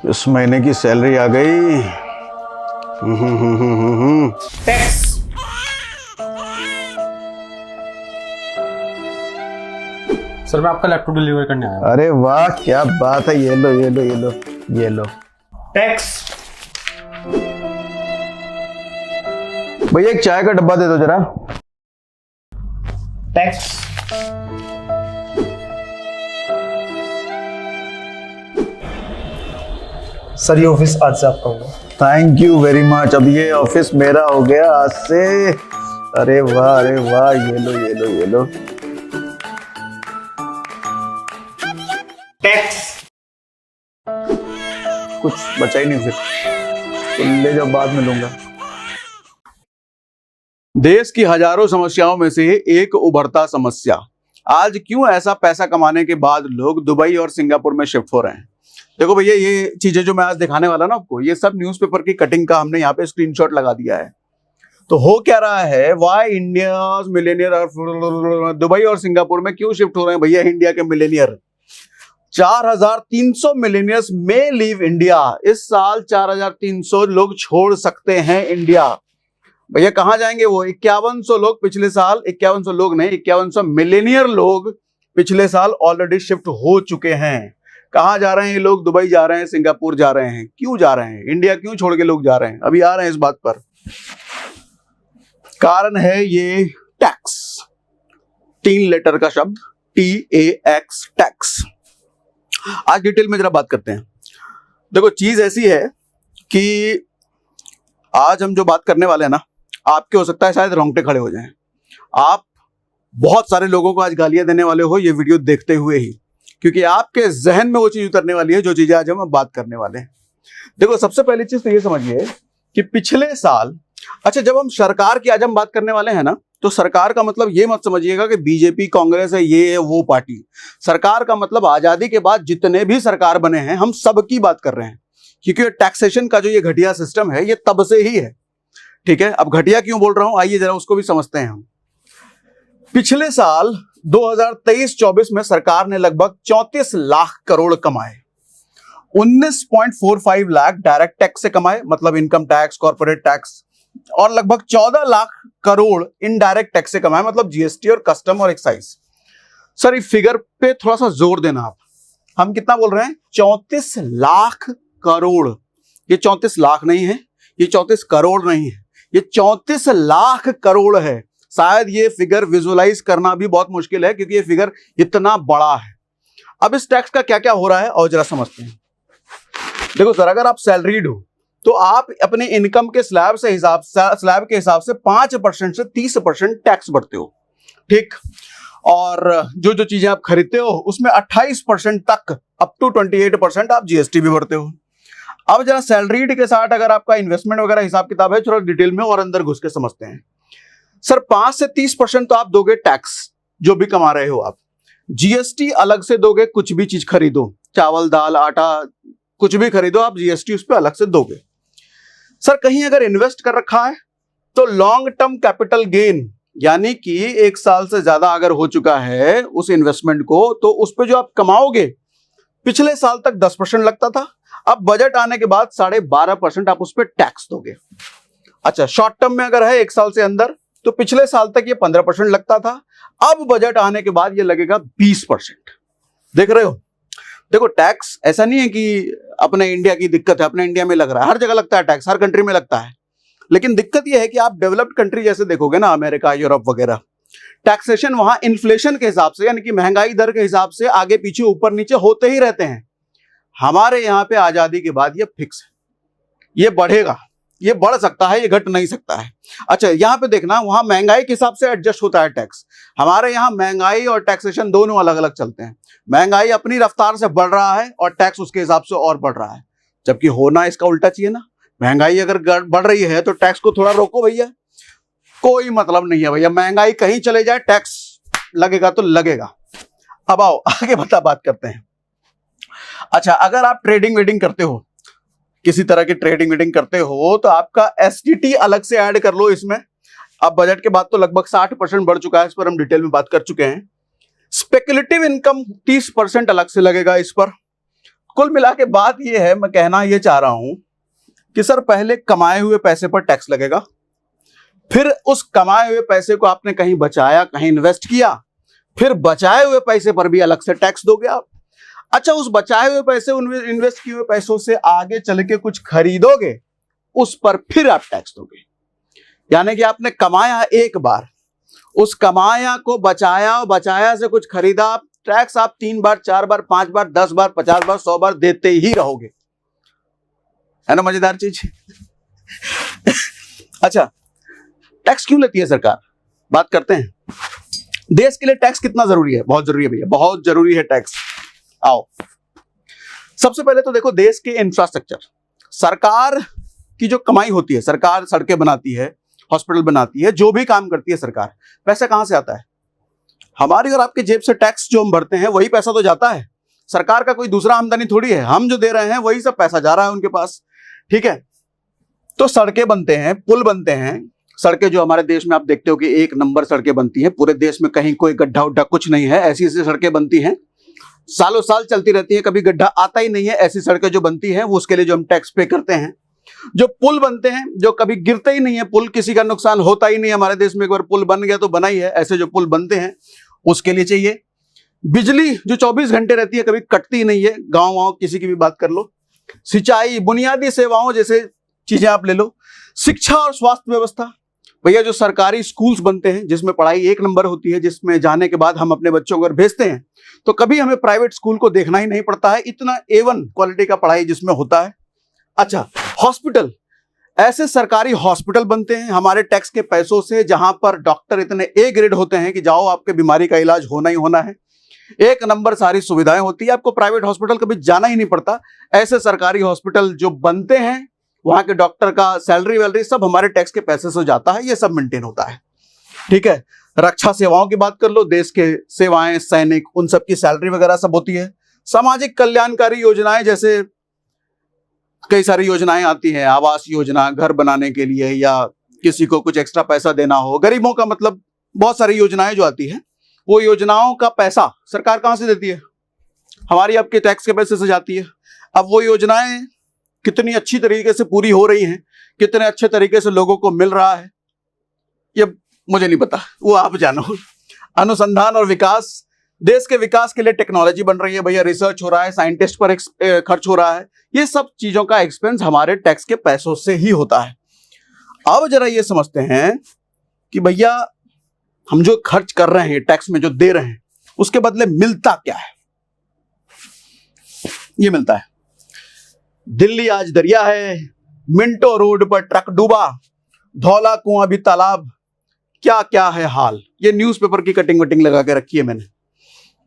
इस महीने की सैलरी आ गई। टैक्स। सर मैं आपका लैपटॉप डिलीवर करने आया हूं। अरे वाह क्या बात है, ये लो ये लो ये लो ये लो। टैक्स। भैया एक चाय का डब्बा दे दो जरा। टैक्स। सर ये ऑफिस आज से आपका होगा। Thank you very much. अब ये ऑफिस मेरा हो गया आज से। अरे वाह ये लो ये लो ये लो। टैक्स। कुछ बचा ही नहीं फिर, तो ले जाओ, बाद में लूंगा। देश की हजारों समस्याओं में से एक उभरता समस्या, आज क्यों ऐसा पैसा कमाने के बाद लोग दुबई और सिंगापुर में शिफ्ट हो रहे हैं। देखो भैया, ये चीजें जो मैं आज दिखाने वाला ना आपको, ये सब न्यूज़पेपर की कटिंग का हमने यहाँ पे स्क्रीनशॉट लगा दिया है। तो हो क्या रहा है, व्हाई इंडियाज मिलेनियर दुबई और सिंगापुर में क्यों शिफ्ट हो रहे हैं भैया इंडिया के मिलेनियर। 4300 मिलेनियर्स में लीव इंडिया। इस साल 4300 लोग छोड़ सकते हैं इंडिया। भैया कहां जाएंगे वो 5100 लोग पिछले साल, 5100 लोग नहीं 5100 मिलेनियर लोग पिछले साल ऑलरेडी शिफ्ट हो चुके हैं। कहां जा रहे हैं ये लोग, दुबई जा रहे हैं, सिंगापुर जा रहे हैं। क्यों जा रहे हैं, इंडिया क्यों छोड़ के लोग जा रहे हैं, अभी आ रहे हैं इस बात पर। कारण है ये टैक्स, 3 लेटर का शब्द TAX, टैक्स। आज डिटेल में जरा बात करते हैं। देखो चीज ऐसी है कि आज हम जो बात करने वाले हैं ना, आपके हो सकता है शायद रोंगटे खड़े हो जाएं। आप बहुत सारे लोगों को आज गालियां देने वाले हो ये वीडियो देखते हुए ही, क्योंकि आपके जहन में वो चीज उतरने वाली है जो चीजें आज हम बात करने वाले हैं। देखो सबसे पहली चीज तो ये समझिए कि पिछले साल, अच्छा जब हम सरकार की आज हम बात करने वाले हैं ना, तो सरकार का मतलब ये मत समझिएगा कि बीजेपी कांग्रेस है ये है वो पार्टी। सरकार का मतलब आजादी के बाद जितने भी सरकार बने हैं हम सब की बात कर रहे हैं, क्योंकि टैक्सेशन का जो ये घटिया सिस्टम है ये तब से ही है। ठीक है, अब घटिया क्यों बोल रहा हूं आइए जरा उसको भी समझते हैं हम। पिछले साल 2023-24 में सरकार ने लगभग 34 लाख करोड़ कमाए। 19.45 लाख डायरेक्ट टैक्स से कमाए, मतलब इनकम टैक्स, कॉर्पोरेट टैक्स, और लगभग 14 लाख करोड़ इनडायरेक्ट टैक्स से कमाए, मतलब जीएसटी और कस्टम और एक्साइज। सर इस फिगर पे थोड़ा सा जोर देना आप। हम कितना बोल रहे हैं, 34 लाख करोड़। ये 34 लाख नहीं है, ये 34 करोड़ नहीं है, ये 34 लाख करोड़ है। शायद ये फिगर विजुअलाइज करना भी बहुत मुश्किल है क्योंकि ये फिगर इतना बड़ा है। अब इस टैक्स का क्या क्या हो रहा है और जरा समझते हैं। देखो सर, अगर आप सैलरीड हो तो आप अपने इनकम के स्लैब के हिसाब से 5% से 30% टैक्स भरते हो। ठीक, और जो जो चीजें आप खरीदते हो उसमें 28% तक, अप टू 28% आप जीएसटी भी भरते हो। अब जरा सैलरीड के साथ अगर आपका इन्वेस्टमेंट वगैरह हिसाब किताब है, थोड़ा डिटेल में और अंदर घुस के समझते हैं। सर 5 से 30% तो आप दोगे टैक्स, जो भी कमा रहे हो आप। जीएसटी अलग से दोगे, कुछ भी चीज खरीदो, चावल दाल आटा कुछ भी खरीदो आप, जीएसटी उस पर अलग से दोगे। सर कहीं अगर इन्वेस्ट कर रखा है तो लॉन्ग टर्म कैपिटल गेन, यानी कि 1 साल से ज्यादा अगर हो चुका है उस इन्वेस्टमेंट को, तो उस पर जो आप कमाओगे, पिछले साल तक 10% लगता था, अब बजट आने के बाद 12.5% आप उस पर टैक्स दोगे। अच्छा शॉर्ट टर्म में अगर है 1 साल से अंदर, तो पिछले साल तक ये 15% लगता था, अब बजट आने के बाद ये लगेगा 20%। देख रहे हो, देखो टैक्स ऐसा नहीं है कि अपने इंडिया की दिक्कत है, अपने इंडिया में लग रहा है, हर जगह लगता है टैक्स, हर कंट्री में लगता है। लेकिन दिक्कत यह है कि आप डेवलप्ड कंट्री जैसे देखोगे ना, अमेरिका यूरोप वगैरह, टैक्सेशन वहां इन्फ्लेशन के हिसाब से, यानी कि महंगाई दर के हिसाब से आगे पीछे ऊपर नीचे होते ही रहते हैं। हमारे यहाँ पे आजादी के बाद ये फिक्स है, ये बढ़ेगा, ये बढ़ सकता है, ये घट नहीं सकता है। अच्छा यहाँ पे देखना, वहां महंगाई के हिसाब से एडजस्ट होता है टैक्स। हमारे यहाँ महंगाई और टैक्सेशन दोनों अलग अलग चलते हैं। महंगाई अपनी रफ्तार से बढ़ रहा है और टैक्स उसके हिसाब से और बढ़ रहा है, जबकि होना इसका उल्टा चाहिए ना। महंगाई अगर बढ़ रही है तो टैक्स को थोड़ा रोको भैया, कोई मतलब नहीं है भैया, महंगाई कहीं चले जाए टैक्स लगेगा तो लगेगा। अब आओ आगे बात करते हैं। अच्छा अगर आप ट्रेडिंग वेडिंग करते हो, किसी तरह की ट्रेडिंग वेडिंग करते हो, तो आपका एसटीटी अलग से ऐड कर लो इसमें। अब बजट के बाद तो लगभग 60% बढ़ चुका है, इस पर हम डिटेल में बात कर चुके हैं। स्पेकुलेटिव इनकम 30% अलग से लगेगा इस पर। कुल मिला के बात ये है, मैं कहना ये चाह रहा हूं कि सर पहले कमाए हुए पैसे पर टैक्स लगेगा, फिर उस कमाए हुए पैसे को आपने कहीं बचाया, कहीं इन्वेस्ट किया, फिर बचाए हुए पैसे पर भी अलग से टैक्स दोगे आप। अच्छा, उस बचाए हुए पैसे, इन्वेस्ट किए हुए पैसों से आगे चल के कुछ खरीदोगे, उस पर फिर आप टैक्स दोगे। यानी कि आपने कमाया एक बार, उस कमाया को बचाया और बचाया से कुछ खरीदा, आप टैक्स आप 3 बार 4 बार 5 बार 10 बार 50 बार 100 बार देते ही रहोगे। है ना मजेदार चीज? अच्छा, टैक्स क्यों लेती है सरकार, बात करते हैं। देश के लिए टैक्स कितना जरूरी है? बहुत जरूरी है भैया, बहुत जरूरी है टैक्स। आओ, सबसे पहले तो देखो देश के इंफ्रास्ट्रक्चर, सरकार की जो कमाई होती है, सरकार सड़कें बनाती है, हॉस्पिटल बनाती है, जो भी काम करती है सरकार, पैसा कहां से आता है? हमारी और आपके जेब से टैक्स जो हम भरते हैं वही पैसा तो जाता है। सरकार का कोई दूसरा आमदनी थोड़ी है, हम जो दे रहे हैं वही सब पैसा जा रहा है उनके पास। ठीक है, तो सड़कें बनते हैं, पुल बनते हैं। सड़कें जो हमारे देश में आप देखते हो कि एक नंबर सड़कें बनती हैं, पूरे देश में कहीं कोई गड्ढा उड्ढा कुछ नहीं है, ऐसी ऐसी सड़कें बनती हैं, सालों साल चलती रहती है, कभी गड्ढा आता ही नहीं है। ऐसी सड़कें जो बनती हैं वो उसके लिए जो हम टैक्स पे करते हैं। जो पुल बनते हैं जो कभी गिरते ही नहीं है, पुल किसी का नुकसान होता ही नहीं है हमारे देश में, एक बार पुल बन गया तो बना ही है, ऐसे जो पुल बनते हैं उसके लिए चाहिए। बिजली जो 24 घंटे रहती है, कभी कटती ही नहीं है, गांव वाँव किसी की भी बात कर लो। सिंचाई, बुनियादी सेवाओं जैसे चीजें आप ले लो। शिक्षा और स्वास्थ्य व्यवस्था, भैया जो सरकारी स्कूल्स बनते हैं जिसमें पढ़ाई एक नंबर होती है, जिसमें जाने के बाद हम अपने बच्चों को भेजते हैं, तो कभी हमें प्राइवेट स्कूल को देखना ही नहीं पड़ता है, इतना A1 क्वालिटी का पढ़ाई जिसमें होता है। अच्छा, हॉस्पिटल, ऐसे सरकारी हॉस्पिटल बनते हैं हमारे टैक्स के पैसों से, जहां पर डॉक्टर इतने A ग्रेड होते हैं कि जाओ आपके बीमारी का इलाज होना ही होना है, एक नंबर सारी सुविधाएं होती है, आपको प्राइवेट हॉस्पिटल कभी जाना ही नहीं पड़ता। ऐसे सरकारी हॉस्पिटल जो बनते हैं, वहां के डॉक्टर का सैलरी वैलरी सब हमारे टैक्स के पैसे से जाता है, ये सब मेंटेन होता है। ठीक है, रक्षा सेवाओं की बात कर लो, देश के सेवाएं, सैनिक, उन सब की सैलरी वगैरह सब होती है। सामाजिक कल्याणकारी योजनाएं, जैसे कई सारी योजनाएं आती हैं, आवास योजना घर बनाने के लिए, या किसी को कुछ एक्स्ट्रा पैसा देना हो, गरीबों का मतलब, बहुत सारी योजनाएं जो आती हैं, वो योजनाओं का पैसा सरकार कहां से देती है? हमारी आपके टैक्स के पैसे से जाती है। अब वो योजनाएं कितनी अच्छी तरीके से पूरी हो रही हैं, कितने अच्छे तरीके से लोगों को मिल रहा है, ये मुझे नहीं पता, वो आप जानो। अनुसंधान और विकास, देश के विकास के लिए टेक्नोलॉजी बन रही है भैया, रिसर्च हो रहा है, साइंटिस्ट पर खर्च हो रहा है, ये सब चीजों का एक्सपेंस हमारे टैक्स के पैसों से ही होता है। अब जरा ये समझते हैं कि भैया हम जो खर्च कर रहे हैं टैक्स में, जो दे रहे हैं, उसके बदले मिलता क्या है? ये मिलता है, दिल्ली आज दरिया है, मिंटो रोड पर ट्रक डूबा, धौला कुआं भी तालाब, क्या क्या है हाल। ये न्यूज़पेपर की कटिंग वटिंग लगा के रखी है मैंने।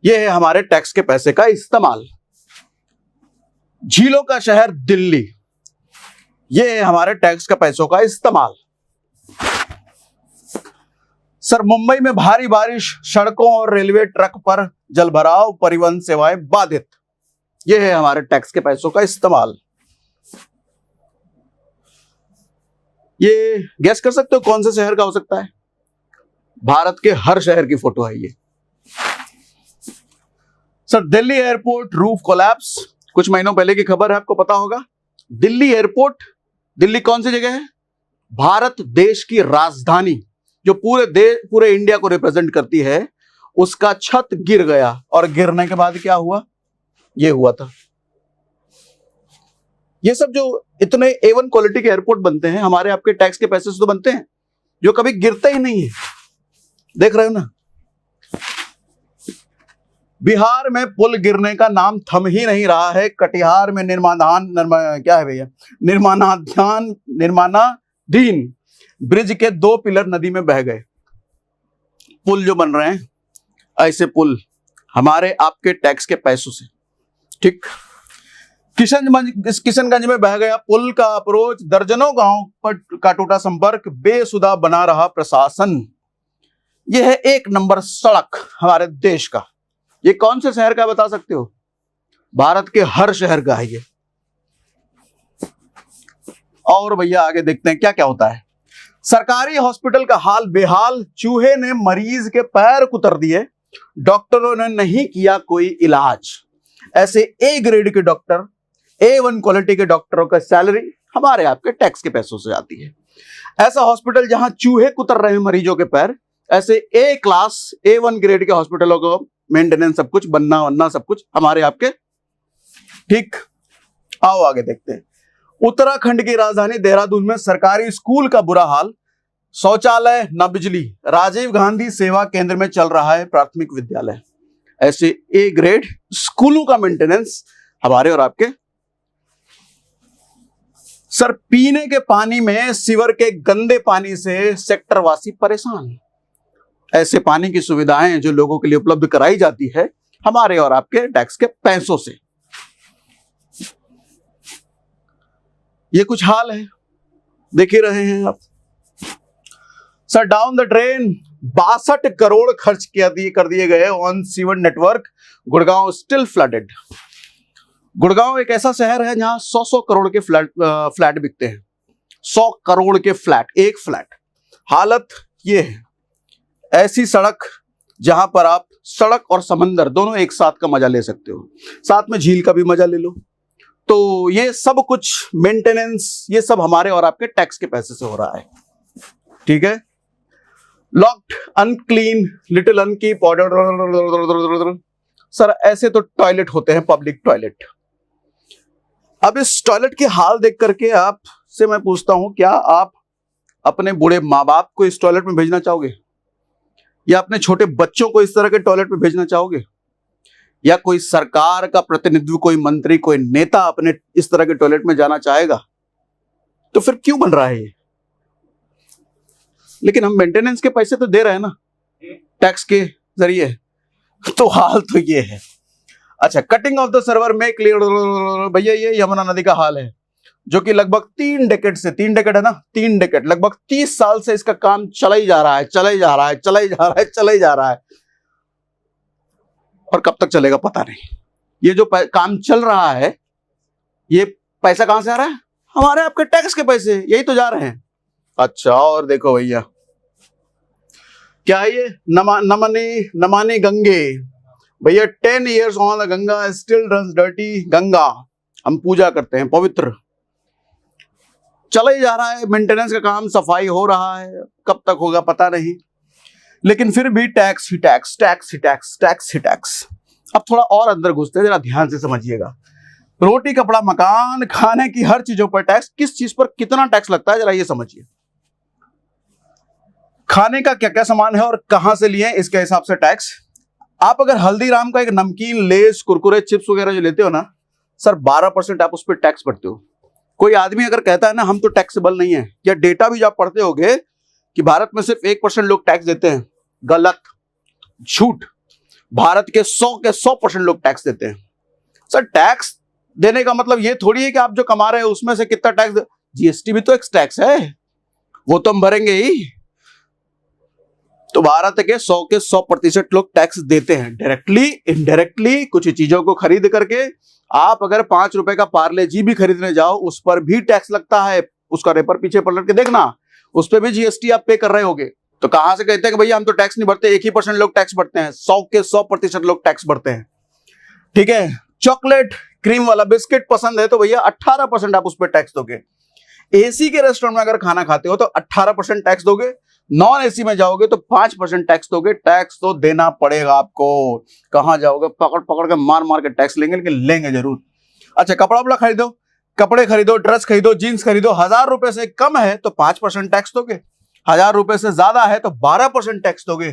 ये है हमारे टैक्स के पैसे का इस्तेमाल। झीलों का शहर दिल्ली, ये है हमारे टैक्स का पैसों का इस्तेमाल। सर मुंबई में भारी बारिश, सड़कों और रेलवे ट्रैक पर जलभराव, परिवहन सेवाएं बाधित, ये है हमारे टैक्स के पैसों का इस्तेमाल। ये गैस कर सकते हो कौन से शहर का हो सकता है? भारत के हर शहर की फोटो है ये। Sir Delhi airport roof collapse, कुछ महीनों पहले की खबर है, आपको पता होगा। दिल्ली एयरपोर्ट, दिल्ली कौन सी जगह है? भारत देश की राजधानी, जो पूरे इंडिया को रिप्रेजेंट करती है, उसका छत गिर गया, और गिरने के बाद क्या हुआ? ये हुआ था। ये सब जो इतने A1 क्वालिटी के एयरपोर्ट बनते हैं, हमारे आपके टैक्स के पैसे से तो बनते हैं, जो कभी गिरते ही नहीं है। देख रहे हो ना, बिहार में पुल गिरने का नाम थम ही नहीं रहा है। कटिहार में निर्माणाधीन ब्रिज के 2 पिलर नदी में बह गए। पुल जो बन रहे हैं, ऐसे पुल हमारे आपके टैक्स के पैसों से। ठीक, किशनगंज में बह गया पुल का अप्रोच, दर्जनों गांव पर का टूटा संपर्क, बेसुधा बना रहा प्रशासन। यह है एक नंबर सड़क हमारे देश का। ये कौन से शहर का बता सकते हो? भारत के हर शहर का है ये। और भैया आगे देखते हैं क्या क्या होता है। सरकारी हॉस्पिटल का हाल बेहाल, चूहे ने मरीज के पैर कुतर दिए, डॉक्टरों ने नहीं किया कोई इलाज। ऐसे ए ग्रेड के डॉक्टर, A1 क्वालिटी के डॉक्टरों का सैलरी हमारे आपके टैक्स के पैसों से आती है। ऐसा हॉस्पिटल जहां चूहे कुतर रहे हैं मरीजों के पैर, ऐसे ए क्लास A1 ग्रेड के हॉस्पिटलों को मेंटेनेंस सब कुछ, बनना वन्ना सब कुछ हमारे आपके। ठीक, आओ आगे देखते हैं। उत्तराखंड की राजधानी देहरादून में सरकारी स्कूल का बुरा हाल, शौचालय न बिजली। राजीव गांधी सेवा केंद्र में चल रहा है प्राथमिक विद्यालय। ऐसे ए ग्रेड स्कूलों का मेंटेनेंस हमारे और आपके। सर, पीने के पानी में सीवर के गंदे पानी से सेक्टर वासी परेशान। ऐसे पानी की सुविधाएं जो लोगों के लिए उपलब्ध कराई जाती है हमारे और आपके टैक्स के पैसों से। ये कुछ हाल है, देख ही रहे हैं आप। Sir, down the drain 62 crore खर्च कर दिए गए on sewer network, Gurgaon still flooded. Gurgaon एक ऐसा शहर है जहां 100 करोड़ के फ्लैट बिकते हैं। 100 करोड़ के फ्लैट, एक फ्लैट। हालत ये है, ऐसी सड़क जहां पर आप सड़क और समंदर दोनों एक साथ का मजा ले सकते हो, साथ में झील का भी मजा ले लो। तो ये सब कुछ मेंटेनेंस, ये सब हमारे और आपके टैक्स के पैसे से हो रहा है। ठीक है। Locked, unclean, little unkempt order. Sir, ऐसे तो टॉयलेट होते हैं, पब्लिक टॉयलेट। अब इस टॉयलेट के हाल देख करके आपसे मैं पूछता हूं, क्या आप अपने बूढ़े माँ बाप को इस टॉयलेट में भेजना चाहोगे, या अपने छोटे बच्चों को इस तरह के टॉयलेट में भेजना चाहोगे, या कोई सरकार का प्रतिनिधि, कोई मंत्री, कोई नेता अपने इस तरह के टॉयलेट में जाना चाहेगा? तो फिर क्यों बन रहा है ये? लेकिन हम मेंटेनेंस के पैसे तो दे रहे हैं ना टैक्स के जरिए, तो हाल तो ये है। अच्छा, कटिंग ऑफ द सर्वर में क्लियर। भैया, ये यमुना नदी का हाल है, जो कि लगभग 3 डेकेड से, 3 डेकेड है ना, 3 डेकेड, लगभग 30 साल से इसका काम चला ही जा रहा है, चला ही जा रहा है, चला ही जा रहा है, चला ही जा रहा है। और कब तक चलेगा पता नहीं। ये जो काम चल रहा है, ये पैसा कहां से आ रहा है? हमारे आपके टैक्स के पैसे, यही तो जा रहे हैं। अच्छा, और देखो भैया, क्या है ये? नमानी गंगे। भैया, 10 years on the Ganga still runs dirty. Ganga हम पूजा करते हैं, पवित्र, चला ही जा रहा है। मेंटेनेंस का काम, सफाई हो रहा है, कब तक होगा पता नहीं, लेकिन फिर भी टैक्स ही टैक्स, टैक्स ही टैक्स, टैक्स ही टैक्स। अब थोड़ा और अंदर घुसते हैं, जरा ध्यान से समझिएगा। रोटी, कपड़ा, मकान, खाने की हर चीजों पर टैक्स। किस चीज पर कितना टैक्स लगता है, जरा ये समझिए। खाने का क्या क्या सामान है और कहां से लिए, इसके हिसाब से टैक्स। आप अगर हल्दीराम का एक नमकीन, लेस, कुरकुरे, चिप्स वगैरह जो लेते हो ना सर, 12% आप उस पर टैक्स भरते हो। कोई आदमी अगर कहता है ना हम तो टैक्सेबल नहीं है, या डेटा भी जो आप पढ़ते होगे कि भारत में सिर्फ 1% लोग टैक्स देते हैं, गलत, झूठ। भारत के 100% लोग टैक्स देते हैं। सर, टैक्स देने का मतलब ये थोड़ी है कि आप जो कमा रहे हैं उसमें से कितना टैक्स। जीएसटी भी तो एक टैक्स है, वो तो हम भरेंगे ही। तो भारत के 100% लोग टैक्स देते हैं, डायरेक्टली, इनडायरेक्टली। कुछ चीजों को खरीद करके आप अगर 5 रुपए का पार्ले जी भी खरीदने जाओ, उस पर भी टैक्स लगता है। उसका रेपर पीछे पलट के देखना, उस पर भी जीएसटी आप पे कर रहे होगे। तो कहां से कहते हैं कि भैया हम तो टैक्स नहीं भरते? 1% लोग टैक्स भरते हैं, 100% लोग टैक्स भरते हैं। ठीक है। चॉकलेट, क्रीम वाला बिस्किट पसंद है तो भैया 18% आप उस पर टैक्स दोगे। एसी के रेस्टोरेंट में अगर खाना खाते हो तो 18% टैक्स दोगे। नॉन एसी में जाओगे तो 5% टैक्स दोगे। टैक्स तो देना पड़ेगा आपको। कहां जाओगे? पकड़ पकड़ के मार मार के टैक्स लेंगे, लेकिन लेंगे जरूर। अच्छा, कपड़ा वपड़ा खरीदो, कपड़े खरीदो, ड्रेस खरीदो, जीन्स खरीदो, 1000 रुपए से कम है तो 5% टैक्स दोगे। 1000 रुपए से ज्यादा है तो 12% टैक्स दोगे।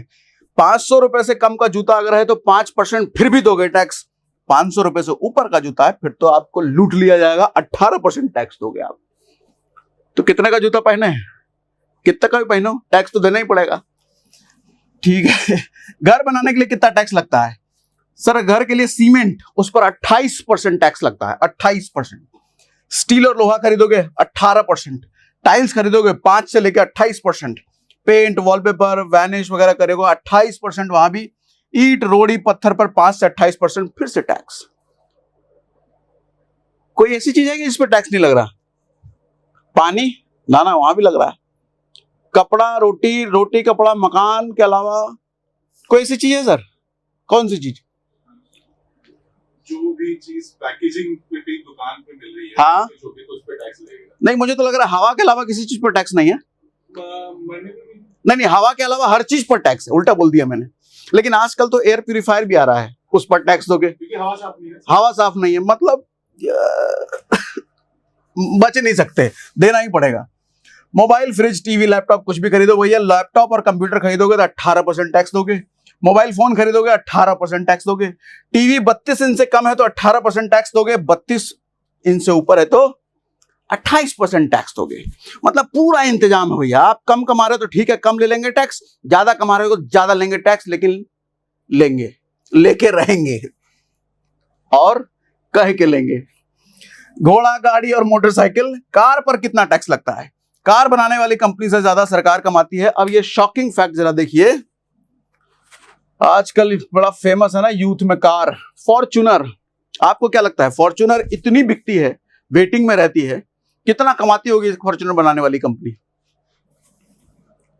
500 रुपए से कम का जूता अगर है तो 5% फिर भी दोगे टैक्स। 500 रुपए से ऊपर का जूता है फिर तो आपको लूट लिया जाएगा, 18% टैक्स दोगे आप। तो कितने का जूता पहने, कितने का भी पहनो, टैक्स तो देना ही पड़ेगा। ठीक है। घर बनाने के लिए कितना टैक्स लगता है? सर, घर के लिए सीमेंट, उस पर 28% टैक्स लगता है, 28%। स्टील और लोहा खरीदोगे 18%। टाइल्स खरीदोगे 5 से लेकर 28%। पेंट, वॉलपेपर, वैनिश वगैरह करेगा 28%, वहां भी। ईट, रोड़ी, पत्थर पर 5 से 28% फिर से टैक्स। कोई ऐसी चीज है कि इस पर टैक्स नहीं लग रहा? पानी, ना ना, वहां भी लग रहा है। कपड़ा, रोटी कपड़ा, मकान के अलावा कोई ऐसी चीज है सर? कौन सी चीज? जो भी चीज पैकेजिंग पे भी दुकान पे मिल रही है हाँ। छोटी तो उस पे टैक्स लगेगा। नहीं, मुझे तो लग रहा है हवा के अलावा किसी चीज पर टैक्स नहीं है। मैंने भी नहीं, हवा के अलावा हर चीज पर टैक्स है, उल्टा बोल दिया मैंने। लेकिन आजकल तो एयर प्यूरिफायर भी आ रहा है, उस पर टैक्स दोगे। क्योंकि हवा साफ नहीं है। हवा साफ नहीं है मतलब बच नहीं सकते, देना ही पड़ेगा। मोबाइल, फ्रिज, टीवी, लैपटॉप कुछ भी खरीदो भैया, लैपटॉप और कंप्यूटर खरीदोगे तो 18% टैक्स दोगे। मोबाइल फोन खरीदोगे 18% टैक्स दोगे। टीवी 32 इंच से कम है तो 18% टैक्स दोगे, 32 इंच से ऊपर है तो 28% टैक्स दोगे। मतलब पूरा इंतजाम है भैया। आप कम कमा रहे हो तो ठीक है, कम ले लेंगे टैक्स, ज्यादा कमा रहे हो तो ज्यादा लेंगे टैक्स, लेकिन लेंगे, लेके रहेंगे और कह के लेंगे। घोड़ा, गाड़ी और मोटरसाइकिल, कार पर कितना टैक्स लगता है? कार बनाने वाली कंपनी से ज्यादा सरकार कमाती है। अब ये शॉकिंग फैक्ट जरा देखिए, आजकल बड़ा फेमस है ना यूथ में कार, फॉर्च्यूनर। आपको क्या लगता है फॉर्च्यूनर इतनी बिकती है, वेटिंग में रहती है, कितना कमाती होगी फॉर्च्यूनर बनाने वाली कंपनी?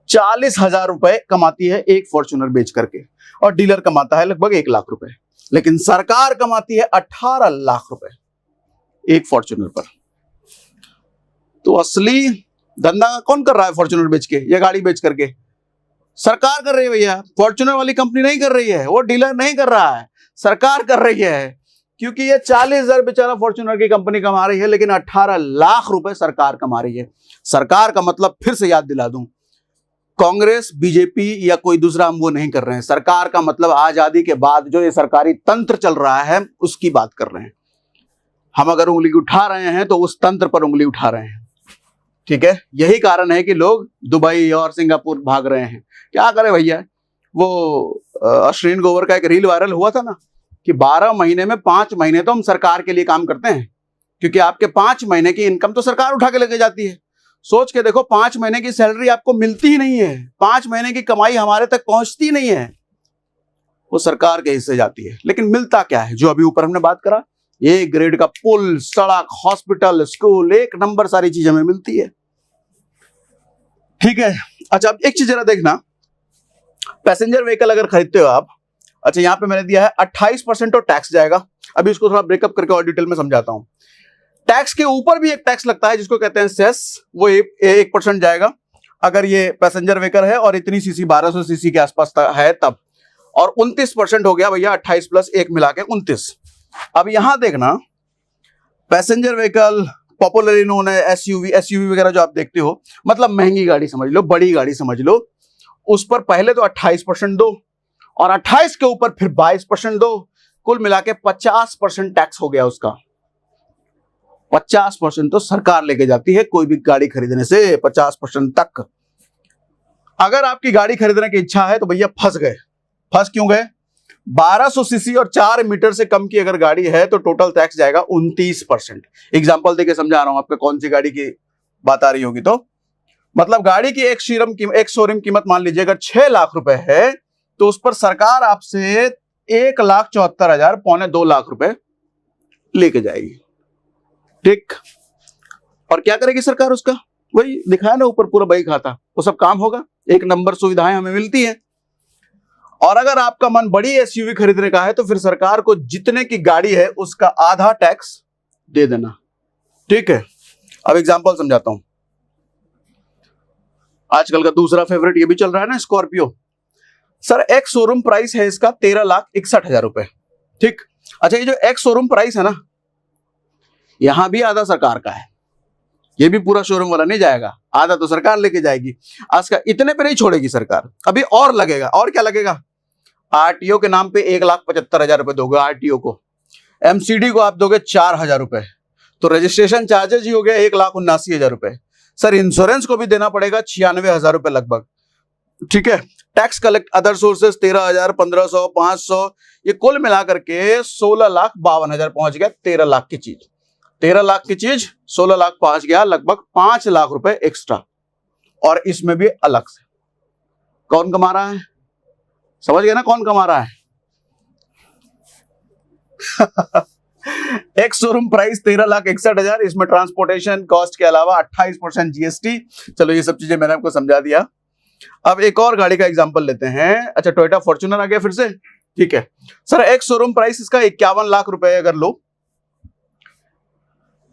40,000 रुपए कमाती है एक फॉर्च्यूनर बेच करके, और डीलर कमाता है लगभग 1 लाख रुपए। लेकिन सरकार कमाती है 18 लाख रुपए एक फॉर्च्यूनर पर। तो असली धंधा कौन कर रहा है फॉर्च्यूनर बेच के या गाड़ी बेच करके? सरकार कर रही है भैया। फॉर्च्यूनर वाली कंपनी नहीं कर रही है, वो डीलर नहीं कर रहा है, सरकार कर रही है। क्योंकि ये 40,000 बेचारा फॉर्च्यूनर की कंपनी कमा रही है, लेकिन 18 लाख रुपए सरकार कमा रही है। सरकार का मतलब फिर से याद दिला दूं, कांग्रेस, बीजेपी या कोई दूसरा हम वो नहीं कर रहे हैं। सरकार का मतलब आजादी के बाद जो ये सरकारी तंत्र चल रहा है उसकी बात कर रहे हैं। हम अगर उंगली उठा रहे हैं तो उस तंत्र पर उंगली उठा रहे हैं, ठीक है। यही कारण है कि लोग दुबई और सिंगापुर भाग रहे हैं। क्या करे भैया, वो अश्विन गोवर का एक रील वायरल हुआ था ना कि 12 महीने में 5 महीने तो हम सरकार के लिए काम करते हैं, क्योंकि आपके 5 महीने की इनकम तो सरकार उठा के लेके जाती है। सोच के देखो, 5 महीने की सैलरी आपको मिलती ही नहीं है, 5 महीने की कमाई हमारे तक पहुंचती नहीं है, वो सरकार के हिस्से जाती है। लेकिन मिलता क्या है? जो अभी ऊपर हमने बात करा, एक ग्रेड का पुल, सड़क, हॉस्पिटल, स्कूल, 1 नंबर सारी चीज हमें मिलती है, ठीक है। अच्छा, अब एक चीज जरा देखना, पैसेंजर व्हीकल अगर खरीदते हो आप, अच्छा यहां पे मैंने दिया है 28% तो टैक्स जाएगा। अभी इसको थोड़ा ब्रेकअप करके और डिटेल में समझाता हूं। टैक्स के ऊपर भी एक टैक्स लगता है जिसको कहते हैं सेस, वो 1% जाएगा अगर ये पैसेंजर व्हीकल है और इतनी सीसी 1200 सीसी के आसपास है तब, और 29% हो गया भैया, 28 प्लस 1 मिला के 29। अब यहां देखना, पैसेंजर व्हीकल पॉपुलरली नोन है एसयूवी वगैरह जो आप देखते हो, मतलब महंगी गाड़ी समझ लो, बड़ी गाड़ी समझ लो, उस पर पहले तो 28% दो और 28 के ऊपर फिर 22% दो, कुल मिला के 50% टैक्स हो गया उसका। 50% तो सरकार लेके जाती है कोई भी गाड़ी खरीदने से, 50% तक। अगर आपकी गाड़ी खरीदने की इच्छा है तो भैया फंस गए। फंस क्यों गए? 1200 सीसी और 4 मीटर से कम की अगर गाड़ी है तो टोटल टैक्स जाएगा 29%। एग्जाम्पल देके समझा रहा हूं आपको, कौन सी गाड़ी की बात आ रही होगी। तो मतलब गाड़ी की एक शोरूम कीमत मान लीजिए अगर 6 लाख रुपए है तो उस पर सरकार आपसे 1,74,000, पौने 2 लाख रुपए लेके जाएगी, ठीक। और क्या करेगी सरकार उसका? वही दिखाया ना ऊपर, पूरा बही खाता, वो सब काम होगा, 1 नंबर सुविधाएं हमें मिलती है। और अगर आपका मन बड़ी एसयूवी खरीदने का है तो फिर सरकार को जितने की गाड़ी है उसका आधा टैक्स दे देना, ठीक है। अब एग्जांपल समझाता हूं। आजकल का दूसरा फेवरेट ये भी चल रहा है ना, Scorpio. Sir ex showroom price है इसका 13,61,000 रुपए, ठीक। अच्छा, ये जो एक्स शोरूम प्राइस है ना, यहां भी आधा सरकार का है, ये भी पूरा शोरूम वाला नहीं जाएगा, आधा तो सरकार लेके जाएगी। आज का इतने पे नहीं छोड़ेगी सरकार, अभी और लगेगा। और क्या लगेगा? आरटीओ के नाम पे 1,75,000 रुपए दोगे आरटीओ को, एमसीडी को आप दोगे 4,000 रुपए, तो रजिस्ट्रेशन चार्जेस ही हो गया 1,79,000 रुपए। सर इंश्योरेंस को भी देना पड़ेगा 96,000 रुपए लगभग, ठीक है। टैक्स कलेक्ट अदर सोर्सेस 13,000, 1,500, 500, ये कुल मिलाकर के 16,52,000 पहुंच गया। 13 लाख की चीज, 13 लाख की चीज 16 लाख पहुंच गया, लगभग 5 लाख रुपए एक्स्ट्रा। और इसमें भी अलग से कौन कमा रहा है? समझ गए ना कौन कमा रहा है? एक्स शोरूम प्राइस 13,61,000, इसमें ट्रांसपोर्टेशन कॉस्ट के अलावा 28% जीएसटी। चलो ये सब चीजें मैंने आपको समझा दिया। अब एक और गाड़ी का एग्जांपल लेते हैं। अच्छा, टोयोटा फॉर्च्यूनर आ गया फिर से। ठीक है सर, एक शोरूम प्राइस इसका 51 लाख रुपए अगर लो,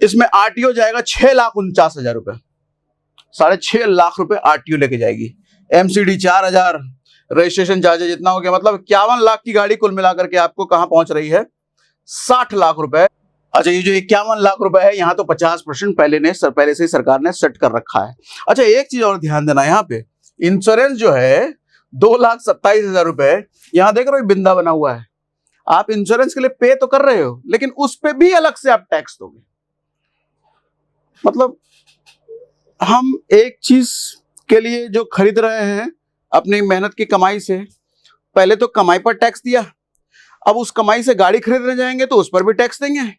इसमें आरटीओ जाएगा 6,49,000 रुपए, 6.5 लाख रुपए आरटीओ लेके जाएगी, एमसीडी 4,000, रजिस्ट्रेशन चार्जेस जितना हो गया, मतलब 51 लाख की गाड़ी कुल मिलाकर के आपको कहां पहुंच रही है, 60 लाख रुपए। अच्छा, ये जो 51 लाख रुपए है, यहाँ तो 50% पहले से ही सरकार ने सेट कर रखा है। अच्छा, एक चीज और ध्यान देना, यहाँ पे इंश्योरेंस जो है 2,27,000 रुपए, यहाँ देख रहे हो बिंदा बना हुआ है, आप इंश्योरेंस के लिए पे तो कर रहे हो, लेकिन उस पे भी अलग से आप टैक्स दोगे। मतलब हम एक चीज के लिए जो खरीद रहे हैं अपनी मेहनत की कमाई से, पहले तो कमाई पर टैक्स दिया, अब उस कमाई से गाड़ी खरीदने जाएंगे तो उस पर भी टैक्स देंगे।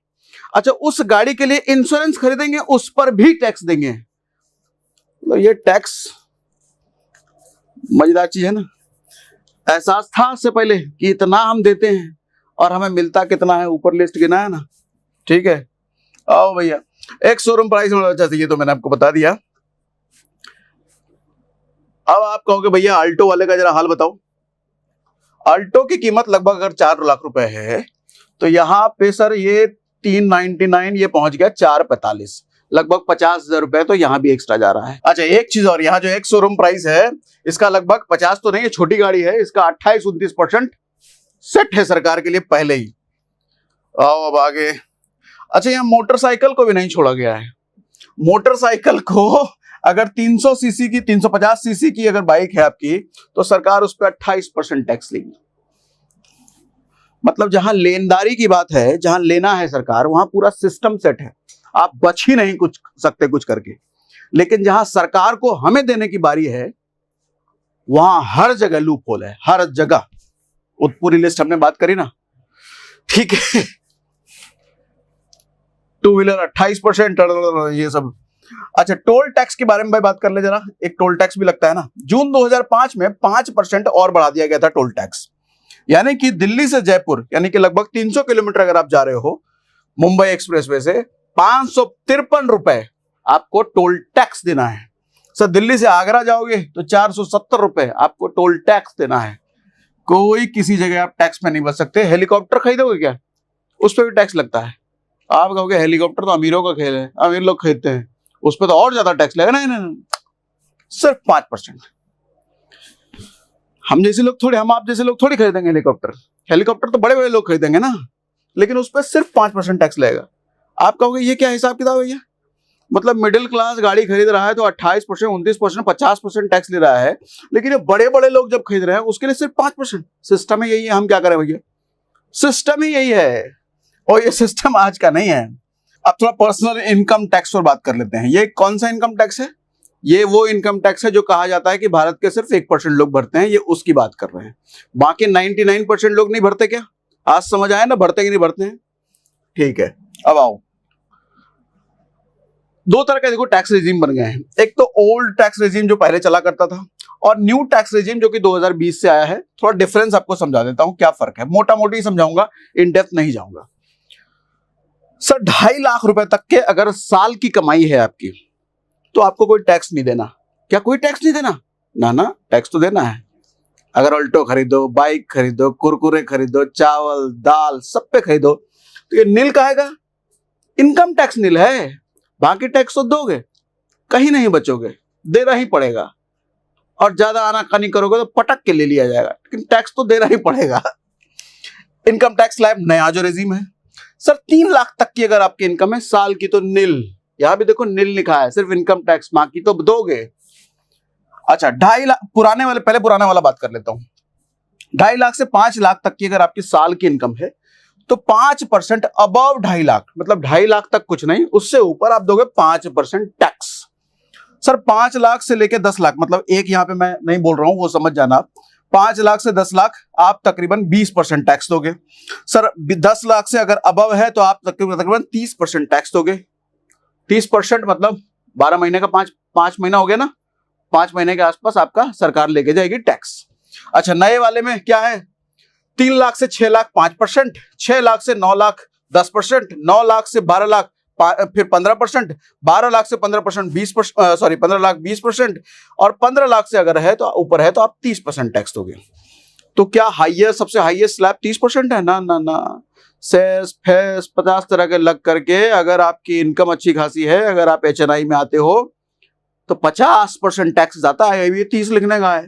अच्छा, उस गाड़ी के लिए इंश्योरेंस खरीदेंगे उस पर भी टैक्स देंगे। तो ये टैक्स मजेदार चीज है ना। एहसास था उससे पहले कि इतना हम देते हैं और हमें मिलता कितना है, ऊपर लिस्ट गिना है ना। ठीक है, आओ भैया, एक शोरूम प्राइस में अच्छा चाहिए तो मैंने आपको बता दिया। अब आप कहोगे भैया अल्टो वाले का जरा हाल बताओ। अल्टो की कीमत लगभग अगर 4 लाख रुपए है तो यहाँ पे सर ये 399, ये पहुंच गया 445, लगभग 50,000 रुपए तो यहाँ भी एक्स्ट्रा जा रहा है। अच्छा, एक चीज और, यहाँ जो एक शोरूम प्राइस है इसका लगभग 50 तो नहीं है, छोटी गाड़ी है, इसका 28-29% सेट है सरकार के लिए पहले ही। आओ अब आगे। अच्छा, यहाँ मोटरसाइकिल को भी नहीं छोड़ा गया है। मोटरसाइकिल को अगर 300 सीसी की, 350 सीसी की अगर बाइक है आपकी तो सरकार उस पर 28% टैक्स लेगी। मतलब जहां लेनदारी की बात है, जहां लेना है सरकार, वहां पूरा सिस्टम सेट है, आप बच ही नहीं कुछ सकते कुछ करके। लेकिन जहां सरकार को हमें देने की बारी है वहां हर जगह लूप होल है, हर जगह। पूरी लिस्ट हमने बात करी ना, ठीक है। टू व्हीलर 28%, ये सब। अच्छा, टोल टैक्स के बारे में भाई बात कर ले जरा। एक टोल टैक्स भी लगता है ना। जून 2005 में 5% और बढ़ा दिया गया था टोल टैक्स, यानी कि दिल्ली से जयपुर, यानी कि लगभग 300 किलोमीटर अगर आप जा रहे हो मुंबई एक्सप्रेसवे से, 553 रुपए आपको टोल टैक्स देना है। सर, दिल्ली से आगरा जाओगे तो 470 रुपए आपको टोल टैक्स देना है। कोई किसी जगह आप टैक्स में नहीं बच सकते। हेलीकॉप्टर खरीदोगे क्या, उस पर भी टैक्स लगता है। आप कहोगे हेलीकॉप्टर तो अमीरों का खेल है, अमीर लोग खरीदते हैं, उस पर तो और ज्यादा टैक्स लगेगा। नहीं, सिर्फ 5%। हम जैसे लोग थोड़े, हम आप जैसे लोग थोड़ी खरीदेंगे हेलीकॉप्टर। हेलीकॉप्टर तो बड़े बड़े लोग खरीदेंगे ना, लेकिन उस पर सिर्फ 5% टैक्स लगेगा। आप कहोगे ये क्या हिसाब किताब है भैया, मतलब मिडिल क्लास गाड़ी खरीद रहा है तो 28%, 29%, 50% टैक्स ले रहा है, लेकिन ये बड़े बड़े लोग जब खरीद रहे हैं उसके लिए सिर्फ 5%। सिस्टम ही यही है, हम क्या करें भैया, सिस्टम ही यही है, और ये सिस्टम आज का नहीं है। अब थोड़ा पर्सनल इनकम टैक्स पर बात कर लेते हैं। ये कौन सा इनकम टैक्स है? ये वो इनकम टैक्स है जो कहा जाता है कि भारत के सिर्फ 1% लोग भरते हैं, ये उसकी बात कर रहे हैं। बाकी 99% लोग नहीं भरते क्या? आज समझ आया ना, भरते कि नहीं भरते हैं। ठीक है, अब आओ। दो तरह के देखो टैक्स रेजिम बन गए हैं। एक तो ओल्ड टैक्स रेजिम जो पहले चला करता था, और न्यू टैक्स रेजिम जो कि 2020 से आया है। थोड़ा डिफरेंस आपको समझा देता हूं क्या फर्क है, मोटा मोटी समझाऊंगा, इन डेप्थ नहीं जाऊंगा। सर, 2.5 लाख रुपए तक के अगर साल की कमाई है आपकी तो आपको कोई टैक्स नहीं देना। क्या कोई टैक्स नहीं देना? ना, टैक्स तो देना है। अगर अल्टो खरीदो, बाइक खरीदो, कुरकुरे खरीदो, चावल दाल सब पे खरीदो तो ये नील कहेगा, इनकम टैक्स नील है। बाकी टैक्स तो दोगे, कहीं नहीं बचोगे, देना ही पड़ेगा। और ज्यादा आनाकानी करोगे तो पटक के ले लिया जाएगा, लेकिन टैक्स तो देना ही पड़ेगा। इनकम टैक्स स्लैब नया जो रेजिम है, सर 3 लाख तक की अगर आपकी इनकम है साल की तो नील, यहां भी देखो नील लिखा है, सिर्फ इनकम टैक्स, बाकी तो दोगे। अच्छा, 2.5 लाख, पुराने वाले, पहले पुराने वाला बात कर लेता हूं। 2.5 लाख से 5 लाख तक की अगर आपकी साल की इनकम है तो 5% अबव 2.5 लाख, मतलब 2.5 लाख तक कुछ नहीं, उससे ऊपर आप दोगे 5% टैक्स। सर 5 लाख से लेके 10 लाख, मतलब एक यहां पे मैं नहीं बोल रहा हूं, वो समझ जाना आप। 5 लाख से 10 लाख आप तकरीबन 20% टैक्स दोगे। सर 10 लाख से अगर अबव है तो आप तकरीबन 30% टैक्स दोगे। 30% मतलब 12 महीने का 5 महीना हो गया ना, 5 महीने के आसपास आपका सरकार लेके जाएगी टैक्स। अच्छा, नए वाले में क्या है? 3 लाख से 6 लाख 5%, 6 लाख से 9 लाख 10%, 9 लाख से 12 लाख फिर 15%, 12 लाख से 15% 20%, सॉरी 15 लाख 20%, और 15 लाख से अगर है तो ऊपर है तो आप 30% टैक्स दोगे। तो क्या हाईएस्ट, सबसे हाईएस्ट स्लैब 30% है? ना ना ना, सेस फेस 50 तरह के लग करके अगर आपकी इनकम अच्छी खासी है, अगर आप HNI में आते हो तो 50% टैक्स जाता है। ये 30 लिखने का है,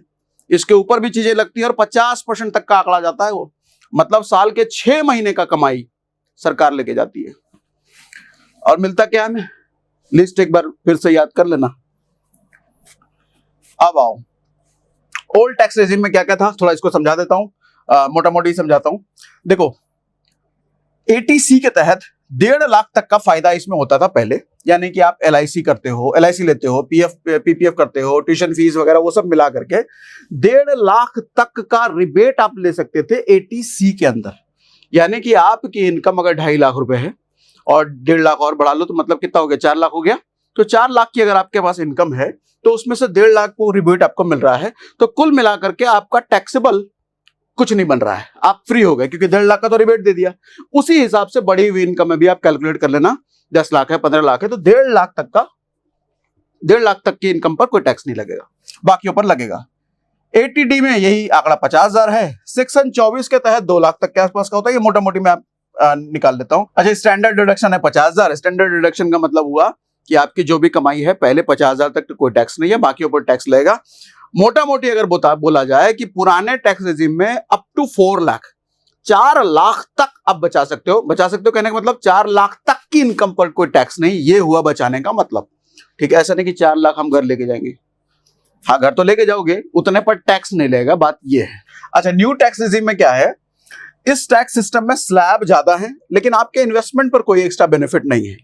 इसके ऊपर भी चीजें लगती है और 50% तक का आंकड़ा जाता है वो। मतलब साल के 6 महीने का कमाई सरकार लेके जाती है। और मिलता क्या हमें? लिस्ट एक बार फिर से याद कर लेना। अब आओ, ओल्ड टैक्स रेजिम में क्या क्या था, थोड़ा इसको समझा देता हूं, मोटा मोटी समझाता हूं। देखो, 80C के तहत 1.5 लाख तक का फायदा इसमें होता था पहले। यानी कि आप LIC करते हो, LIC लेते हो, PPF करते हो, ट्यूशन फीस वगैरह वो सब मिला करके 1.5 लाख तक का रिबेट आप ले सकते थे 80C के अंदर। यानी कि आपकी इनकम अगर 2.5 लाख रुपए है और 1.5 लाख और बढ़ा लो तो मतलब कितना हो गया? 4 लाख हो गया। तो 4 लाख की अगर आपके पास इनकम है तो उसमें से 1.5 लाख को रिबेट आपको मिल रहा है, तो कुल मिलाकर के आपका टैक्सेबल कुछ नहीं बन रहा है, आप फ्री हो गए क्योंकि 1.5 लाख का तो रिबेट दे दिया। उसी हिसाब से बढ़ी हुई इनकम में भी आप कैलकुलेट कर लेना, 10 लाख है, 15 लाख है, तो 1.5 लाख तक का, 1.5 लाख तक की इनकम पर कोई टैक्स नहीं लगेगा, बाकियों पर लगेगा। 80D में यही आंकड़ा 50,000 है। सेक्शन 24 के तहत 2 लाख तक के आसपास का होता है। ये मोटा मोटी मैं आप निकाल देता हूं। अच्छा, स्टैंडर्ड डिडक्शन है 50,000। स्टैंडर्ड डिडक्शन का मतलब हुआ कि आपकी जो भी कमाई है पहले 50,000 तक तो कोई टैक्स नहीं है, बाकियों पर टैक्स लगेगा। मोटा मोटी अगर बोला जाए कि पुराने टैक्स रेजिम में अप टू 4 लाख, 4 लाख तक आप बचा सकते हो। कहने का मतलब 4 लाख तक की इनकम पर कोई टैक्स नहीं, ये हुआ बचाने का मतलब। ठीक है, ऐसा नहीं कि 4 लाख हम घर लेके जाएंगे। हाँ, घर तो लेके जाओगे, उतने पर टैक्स नहीं लगेगा, बात ये है। अच्छा, न्यू टैक्स रेजिम में क्या है? इस टैक्स सिस्टम में स्लैब ज्यादा है लेकिन आपके इन्वेस्टमेंट पर कोई एक्स्ट्रा बेनिफिट नहीं है।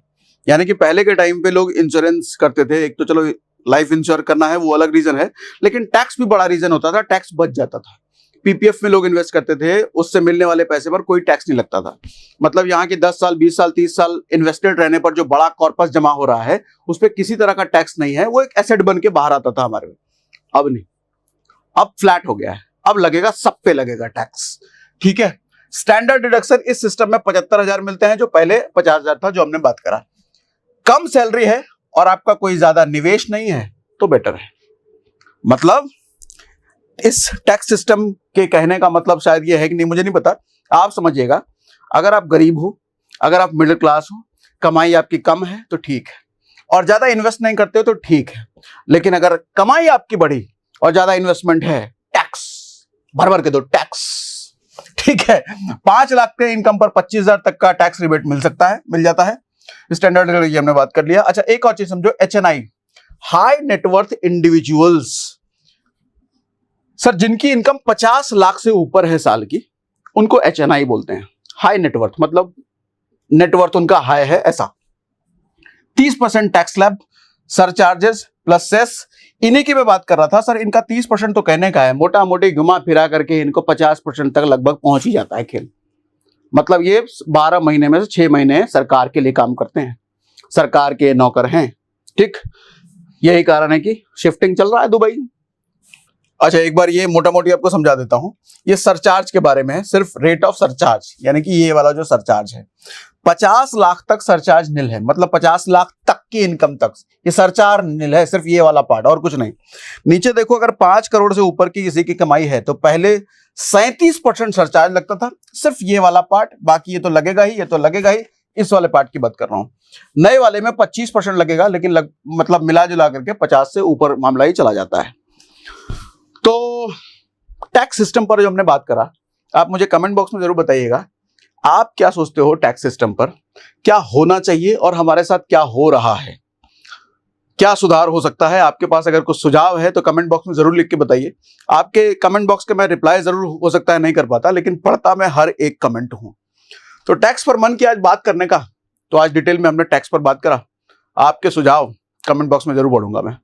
यानी कि पहले के टाइम पे लोग इंश्योरेंस करते थे, एक तो चलो लाइफ इंश्योर करना है वो अलग रीजन है, लेकिन टैक्स भी बड़ा रीजन होता था, टैक्स बच जाता था। PPF में लोग इन्वेस्ट करते थे, उससे मिलने वाले पैसे पर कोई टैक्स नहीं लगता था। मतलब यहाँ के 10 साल 20 साल 30 साल इन्वेस्टेड रहने पर जो बड़ा कॉर्पस जमा हो रहा है उस पर किसी तरह का टैक्स नहीं है, वो एक एसेट बन के बाहर आता था हमारे में। अब नहीं, अब फ्लैट हो गया है, अब लगेगा, सब पे लगेगा टैक्स। ठीक है, स्टैंडर्ड डिडक्शन इस सिस्टम में 75,000 मिलते हैं, जो पहले 50,000 था, जो हमने बात करा। कम सैलरी है और आपका कोई ज्यादा निवेश नहीं है तो बेटर है। मतलब इस टैक्स सिस्टम के कहने का मतलब शायद ये है कि नहीं, मुझे नहीं पता, आप समझिएगा। अगर आप गरीब हो, अगर आप मिडिल क्लास हो, कमाई आपकी कम है तो ठीक है, और ज्यादा इन्वेस्ट नहीं करते हो तो ठीक है। लेकिन अगर कमाई आपकी बढ़ी और ज्यादा इन्वेस्टमेंट है, टैक्स भर भर के दो, टैक्स। ठीक है, 5 लाख के इनकम पर 25,000 तक का टैक्स रिबेट मिल सकता है, मिल जाता है। स्टैंडर्ड हमने बात कर लिया। अच्छा, एक और चीज समझो, HNI, high net worth individuals. Sir, जिनकी इनकम 50 लाख से ऊपर है साल की, उनको HNI बोलते हैं। हाई नेटवर्थ मतलब नेटवर्थ उनका हाई है, ऐसा। 30% tax slab, surcharges plus cess, इन्हीं की मैं बात कर रहा था। सर, इनका 30% तो कहने का है, मोटा मोटी घुमा फिरा करके इनको 50% तक लगभग पहुंच ही जाता है खेल। मतलब ये 12 महीने में से 6 महीने सरकार के लिए काम करते हैं, सरकार के नौकर हैं। ठीक, यही कारण है कि शिफ्टिंग चल रहा है दुबई। अच्छा, एक बार ये मोटा मोटी आपको समझा देता हूं। ये सरचार्ज के बारे में है, सिर्फ रेट ऑफ सरचार्ज, यानी कि ये वाला जो सरचार्ज है, 50 लाख तक सरचार्ज निल है। मतलब 50 लाख तक की इनकम तक ये सरचार्ज निल है, सिर्फ ये वाला पार्ट और कुछ नहीं। नीचे देखो, अगर 5 करोड़ से ऊपर की किसी की कमाई है तो पहले 37% सरचार्ज लगता था, सिर्फ ये वाला पार्ट। बाकी ये तो लगेगा ही, ये तो लगेगा ही। इस वाले पार्ट की बात कर रहा हूं। नए वाले में 25% लगेगा, लेकिन मतलब मिला जुला करके 50 से ऊपर मामला ही चला जाता है। तो टैक्स सिस्टम पर जो हमने बात करा, आप मुझे कमेंट बॉक्स में जरूर बताइएगा, आप क्या सोचते हो टैक्स सिस्टम पर, क्या होना चाहिए और हमारे साथ क्या हो रहा है, क्या सुधार हो सकता है। आपके पास अगर कुछ सुझाव है तो कमेंट बॉक्स में जरूर लिख के बताइए। आपके कमेंट बॉक्स के मैं रिप्लाई जरूर हो सकता है नहीं कर पाता, लेकिन पढ़ता मैं हर एक कमेंट हूं। तो टैक्स पर मन किया आज बात करने का, तो आज डिटेल में हमने टैक्स पर बात करा। आपके सुझाव कमेंट बॉक्स में जरूर पढ़ूंगा मैं।